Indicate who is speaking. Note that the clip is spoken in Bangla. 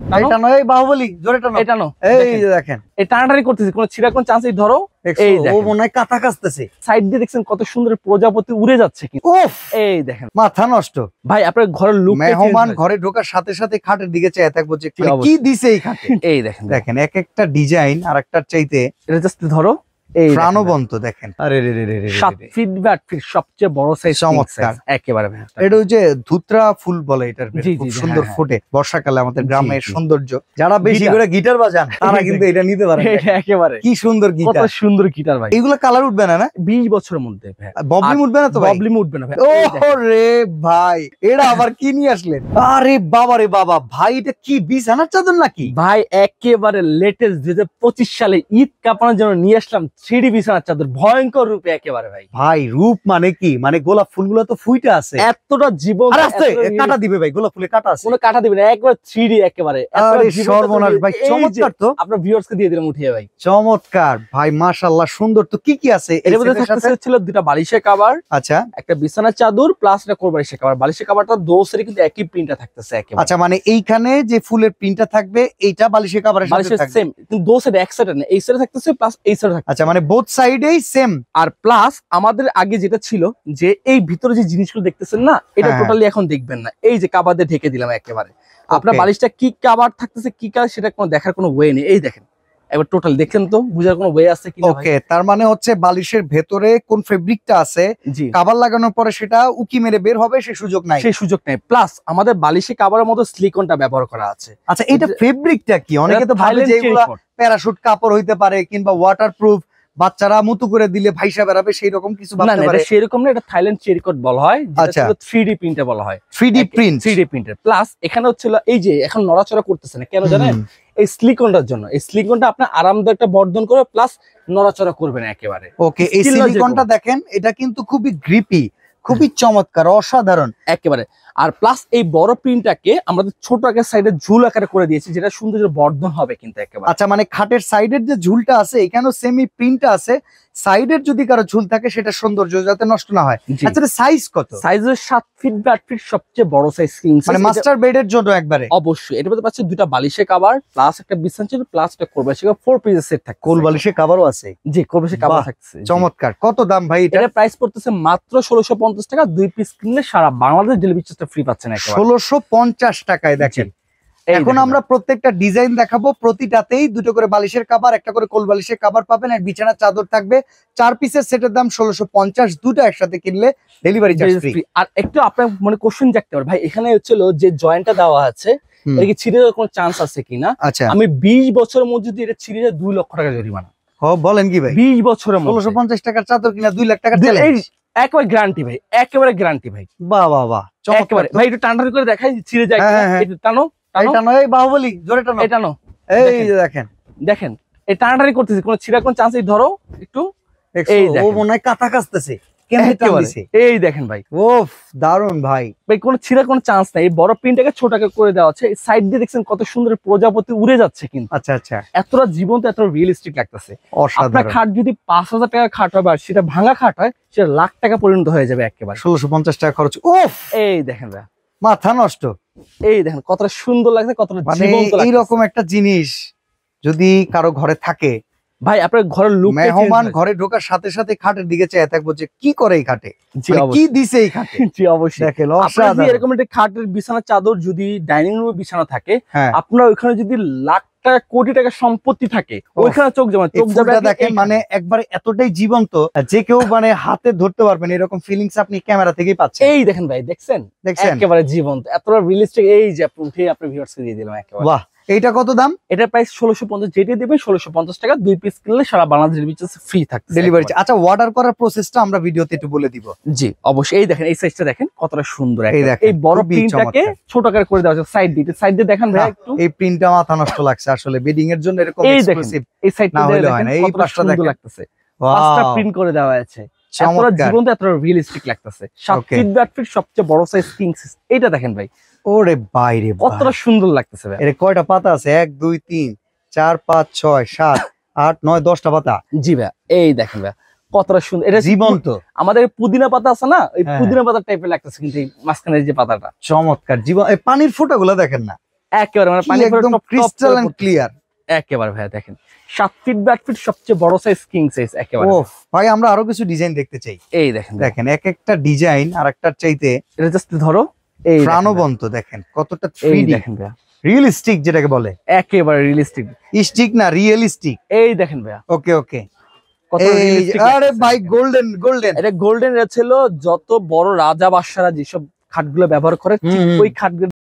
Speaker 1: এটা নয় বাহুবলী, জোরে টানো।
Speaker 2: এটা নো,
Speaker 1: এই যে দেখেন
Speaker 2: এই টানাটানি করতেছি, কোনো ছিড়া কোন চান্স এই ধরো। এই
Speaker 1: ও মনে হয় কাঁথা কাচতেছে।
Speaker 2: সাইড দিয়ে দেখছেন কত সুন্দর প্রজাপতি উড়ে যাচ্ছে কিন্তু।
Speaker 1: উফ,
Speaker 2: এই দেখেন
Speaker 1: মাথা নষ্ট
Speaker 2: ভাই, আপনার ঘরের লুক,
Speaker 1: মেহমান ঘরে ঢোকার সাথে সাথে খাটের দিকে চেয়ে থাকবো যে কি দিছে এই খাটে।
Speaker 2: এই দেখেন
Speaker 1: দেখেন এক একটা ডিজাইন আর একটার চাইতে
Speaker 2: এটা জাস্ট ধরো, এই
Speaker 1: প্রাণবন্ত। দেখেন আরে রে রে রে রে
Speaker 2: 7 ফিট বাই 8 ফিট সবচেয়ে বড় সাইজ,
Speaker 1: চমৎকার
Speaker 2: একেবারে।
Speaker 1: এটা ওই যে ধুতরা ফুল বলে, এটার খুব সুন্দর ফুটে বর্ষাকালে আমাদের গ্রামের সৌন্দর্য। যারা বেশি করে গিটার বাজান তারা কিন্তু এটা নিতে পারে।
Speaker 2: একেবারে
Speaker 1: কি সুন্দর গিটার,
Speaker 2: কত সুন্দর গিটার ভাই।
Speaker 1: এগুলো কালার উঠবে না?
Speaker 2: 20 বছরের মধ্যে
Speaker 1: ববলিম উঠবে না তো?
Speaker 2: ববলিম উঠবে না ভাই।
Speaker 1: ও রে ভাই, এটা আবার কি নিয়ে আসলেন? আরে বাবা রে বাবা ভাই, এটা কি বিছানার চাদর নাকি
Speaker 2: ভাই? একেবারে লেটেস্ট 2025 সালে ঈদ কাপানোর জন্য নিয়ে আসলাম 3D বিছানার চাদর, ভয়ঙ্কর রূপে একেবারে ভাই।
Speaker 1: ভাই রূপ মানে কি, মানে গোলাপ ফুলগুলো তো ফুইটা আছে,
Speaker 2: এতটা জীবন
Speaker 1: কাটা দিবে ভাই, গোলাপ ফুলে কাটা আছে,
Speaker 2: কোনো কাটা দিবে না, একবার 3D একেবারে।
Speaker 1: আরে সর্বনাশ ভাই, চমৎকার তো।
Speaker 2: আপনার ভিউয়ার্স কে দিয়ে দিলাম উঠিয়ে ভাই।
Speaker 1: চমৎকার ভাই, মাশাআল্লাহ সুন্দর তো। কি কি আছে
Speaker 2: এর মধ্যে? থাকতেছে ছিল দুটো বালিশের কভার,
Speaker 1: আচ্ছা
Speaker 2: একটা বিছানার চাদর প্লাস একটা কোরবালিশের কভার। বালিশের কভারটা দোসের কিন্তু একই প্রিন্টটা থাকতেছে একেবারে।
Speaker 1: আচ্ছা, মানে এইখানে যে ফুলের প্রিন্টটা থাকবে এইটা বালিশের কভারের সাথে থাকবে
Speaker 2: সেম, কিন্তু দোসের এক সাইডে না, এই সাইডে থাকতেছে প্লাস এই সাইডে থাকতেছে।
Speaker 1: আচ্ছা, মানে বোথ সাইডেই সেম।
Speaker 2: আর প্লাস আমাদের আগে যেটা ছিল যে এই ভিতরে যে জিনিসগুলো দেখতেছেন না, এটা টোটালি এখন দেখবেন না। এই যে কাভার দিয়ে ঢেকে দিলাম একেবারে। আপনার বালিশটা কি কাভার থাকতেছে, কি কালার, সেটা কোনো দেখার কোনো ওয়ে নেই। এই দেখেন এবার টোটাল দেখেন তো, বুঝার কোনো ওয়ে আছে কিনা?
Speaker 1: ওকে, তার মানে হচ্ছে বালিশের ভেতরে কোন ফেব্রিকটা আছে,
Speaker 2: জি,
Speaker 1: কভার লাগানোর পরে সেটা উকি মেরে বের হবে, সেই সুযোগ নাই।
Speaker 2: সেই সুযোগ নেই। প্লাস আমাদের বালিশে কভারের মতো সিলিকনটা ব্যবহার করা আছে।
Speaker 1: আচ্ছা, এটা ফেব্রিকটা কি? অনেকে তো ভাবে যে এগুলা প্যারাশুট কাপড় হইতে পারে কিংবা ওয়াটারপ্রুফ, বাচ্চারা মুতু করে দিলে ভাইসা বেরাবে, সেই রকম কিছু ভাবতে পারে।
Speaker 2: না, সেরকম না, এটা থাইল্যান্ড চেরি কোট বলা হয়, যেটা 3D প্রিন্টে বলা হয়।
Speaker 1: 3D print,
Speaker 2: 3D printer. Plus এখানে হচ্ছে এই যে এখন নড়াচড়া করতেছে না কেন জানেন? এই সিলিকনটার জন্য। এই সিলিকনটা আপনার আরামদায়ক একটা বর্ধন করবে, প্লাস নড়াচড়া করবে না একেবারে।
Speaker 1: ওকে, এই সিলিকনটা দেখেন, এটা কিন্তু খুবই গ্রিপি, খুবই চমৎকার, অসাধারণ
Speaker 2: একেবারে। আর প্লাস এই বড় প্রিন্টটাকে আমাদের ছোট আকার সাইডে ঝুল আকারে করে দিয়েছি, যেটা সুন্দর বর্ধন হবে কিন্তু একেবারে।
Speaker 1: আচ্ছা, মানে খাটের সাইডের যে ঝুলটা আছে এখানেও সেমি প্রিন্টটা আছে, সাইডের যদি কারো ঝুল থাকে সেটা সৌন্দর্য যাতে নষ্ট না হয়। আচ্ছা, সাইজ কত?
Speaker 2: সাইজ 7 ফিট বাই 8 ফিট সবচেয়ে বড় সাইজ,
Speaker 1: মানে মাস্টার বেডের জন্য একবারে।
Speaker 2: অবশ্যই এটার মধ্যে পাচ্ছে দুটো বালিশের কভার প্লাস একটা বিছানা চাদর প্লাস একটা কোরবালিশের কভার, 4 পিসের সেট থাকে।
Speaker 1: কোরবালিশের কভারও আছে?
Speaker 2: জি, কোরবালিশের কভার থাকছে।
Speaker 1: চমৎকার। কত দাম ভাই এটা?
Speaker 2: এটার প্রাইস পড়তেছে মাত্র 1650 টাকা। 2 পিস কিনলে সারা বাংলাদেশ ডেলিভারি চার্জটা ফ্রি পাচ্ছেন একেবারে
Speaker 1: 1650 টাকায়। দেখেন এখন আমরা প্রত্যেকটা ডিজাইন দেখাবো, প্রতিটাতেই দুটো করে বালিশের কভার, একটা করে কোল বালিশের কভার পাবেন, আর বিছানার চাদর থাকবে। 4 পিসের সেটের দাম 1650, দুটো একসাথে কিনলে ডেলিভারি চার্জ ফ্রি।
Speaker 2: আর একটু আপনার মনে কোশ্চেন জাগতে পারে, ভাই এখানে হচ্ছিল যে জয়েন্টটা দেওয়া আছে, এটা কি ছিঁড়ে যাওয়ার কোনো চান্স আছে কিনা?
Speaker 1: আচ্ছা,
Speaker 2: আমি 20 বছরের মধ্যে যদি এটা ছিঁড়ে যায় 2 লক্ষ টাকা জরিমানা।
Speaker 1: বলেন কি ভাই?
Speaker 2: 20 বছরের মধ্যে
Speaker 1: 1650 টাকার চাদর কিনা 2 লাখ টাকা চ্যালেঞ্জ।
Speaker 2: একেবারে গ্যারান্টি ভাই, একেবারে গ্যারান্টি ভাই।
Speaker 1: বাহ বাহ বাহ,
Speaker 2: একেবারে ভাই। একটু টান করে দেখাই ছিঁড়ে যায় কিনা। একটু টানো,
Speaker 1: এটা নয় বাহুবলী, জোরে টানো।
Speaker 2: এটা নো,
Speaker 1: এই যে দেখেন
Speaker 2: দেখেন এই টানাটানি করতেছি, কোনো ছিঁড়া কোন চান্স, এই ধরো একটু। এই
Speaker 1: ও মনে হয় কাঁথা কাচতেছে, কেমনে টান দিছে।
Speaker 2: এই দেখেন ভাই,
Speaker 1: ওফ দারুন ভাই।
Speaker 2: ভাই কোনো ছিঁড়া কোনো চান্স নাই। এই বড় প্রিন্টটাকে ছোট করে দেওয়া আছে। সাইড দিয়ে দেখছেন কত সুন্দর প্রজাপতি উড়ে যাচ্ছে কিন্তু।
Speaker 1: আচ্ছা আচ্ছা,
Speaker 2: এতটা জীবন্ত, এত রিয়েলিস্টিক লাগতেছে। আপনার খাট যদি 5000 টাকা খাট হয়, আর সেটা ভাঙা খাট হয়, সেটা লাখ টাকা পরিণত হয়ে যাবে একেবারে।
Speaker 1: 1650 টাকা খরচ। ওফ,
Speaker 2: এই দেখেন ভাই,
Speaker 1: মাথা নষ্ট।
Speaker 2: এই দেখেন কতটা সুন্দর লাগছে, কতটা জীবন্ত লাগছে।
Speaker 1: এইরকম একটা জিনিস যদি কারো ঘরে থাকে
Speaker 2: ভাই, আপনার ঘরের লুক,
Speaker 1: মেহমান ঘরে ঢোকার সাথে সাথে খাটের দিকে চেয়ে থাকবো যে কি করে এই খাটে, কি দিছে এই খাটে।
Speaker 2: জি অবশ্যই
Speaker 1: দেখেন
Speaker 2: আপনার এরকম একটা খাটের বিছানার চাদর যদি ডাইনিং রুমে বিছানা থাকে, আপনার ওইখানে যদি লাখ টাকা কোটি টাকা সম্পত্তি থাকে, ওইখানে চোখ যাবে
Speaker 1: দেখেন। মানে একবারে এতটাই জীবন্ত, যে কেউ মানে হাতে ধরতে পারবেন, এরকম ফিলিংস আপনি ক্যামেরা থেকেই পাচ্ছেন।
Speaker 2: এই দেখেন ভাই, দেখছেন একেবারে জীবন্ত, এতটা রিয়েলিস্টিক। এই যে আপনি উঠে আপনার ভিউয়ার্সকে দিয়ে দিলাম একেবারে।
Speaker 1: বাহ, এইটা কত দাম?
Speaker 2: এটার প্রাইস 1650, যেটা দেবে 1650 টাকা। 2 পিস কিনলে সারা বাংলাদেশ ফ্রি থাকছে
Speaker 1: ডেলিভারি। আচ্ছা, অর্ডার করার প্রসেসটা আমরা ভিডিওতে একটু বলে দিব।
Speaker 2: জি অবশ্যই। এই দেখেন এই সাইজটা দেখেন কতটা সুন্দর। এই বড় প্রিন্টটাকে ছোট আকারে করে দেওয়া আছে। সাইড দিয়ে দেখেন ভাই একটু।
Speaker 1: এই প্রিন্টটা মাথা নষ্ট লাগছে আসলে, বেডিং এর জন্য এরকম এক্সক্লুসিভ।
Speaker 2: এই সাইডটা দেখেন এই পাশটা সুন্দর লাগতেছে। পাঁচটা প্রিন্ট করে দেওয়া আছে, এতটা জীবন্ত, এতটা রিয়েলিস্টিক লাগতেছে। 7 ফিট বাই 8 ফিট সবচেয়ে বড় সাইজ কিং সাইজ। এইটা দেখেন ভাই,
Speaker 1: ওরে বাইরে
Speaker 2: কতটা সুন্দর লাগতেছে ভাই।
Speaker 1: এর কয়টা পাতা আছে? 1 2 3 4 5 6 7 8 9 10টা পাতা।
Speaker 2: জি ভাই, এই দেখেন ভাই কতটা সুন্দর, এটা
Speaker 1: জীবন্ত।
Speaker 2: আমাদের পুদিনা পাতা আছে না, এই পুদিনা পাতা টাইপের লাগতেছে কিন্তু এই মাঝখানের যে পাতাটা।
Speaker 1: চমৎকার জীবন। এই পানির ফোঁটাগুলো দেখেন না,
Speaker 2: একেবারে মানে পানি
Speaker 1: একদম ক্রিস্টাল এন্ড ক্লিয়ার।
Speaker 2: একেবারে ভাইয়া দেখেন 7 ফিট 8 ফিট সবচেয়ে বড় সাইজ কিং সাইজ একেবারে।
Speaker 1: ওফ ভাই আমরা আরো কিছু ডিজাইন দেখতে চাই।
Speaker 2: এই দেখেন
Speaker 1: দেখেন এক একটা ডিজাইন আর একটার চাইতে
Speaker 2: এটা জাস্ট ধরো, এই
Speaker 1: প্রাণবন্ত, দেখেন কতটা
Speaker 2: এই
Speaker 1: 3D
Speaker 2: দেখেন ভাইয়া
Speaker 1: রিয়েলিস্টিক যেটাকে বলে,
Speaker 2: একেবারে রিয়েলিস্টিক।
Speaker 1: স্টিক না রিয়েলিস্টিক।
Speaker 2: এই দেখেন ভাইয়া
Speaker 1: ওকে ওকে,
Speaker 2: কত
Speaker 1: এই
Speaker 2: রিয়েলিস্টিক।
Speaker 1: আরে ভাই গোল্ডেন গোল্ডেন,
Speaker 2: এটা গোল্ডেন ছিল, যত বড় রাজা বাদশারা যেসব খাটগুলো ব্যবহার করে ঠিক ওই খাটগুলো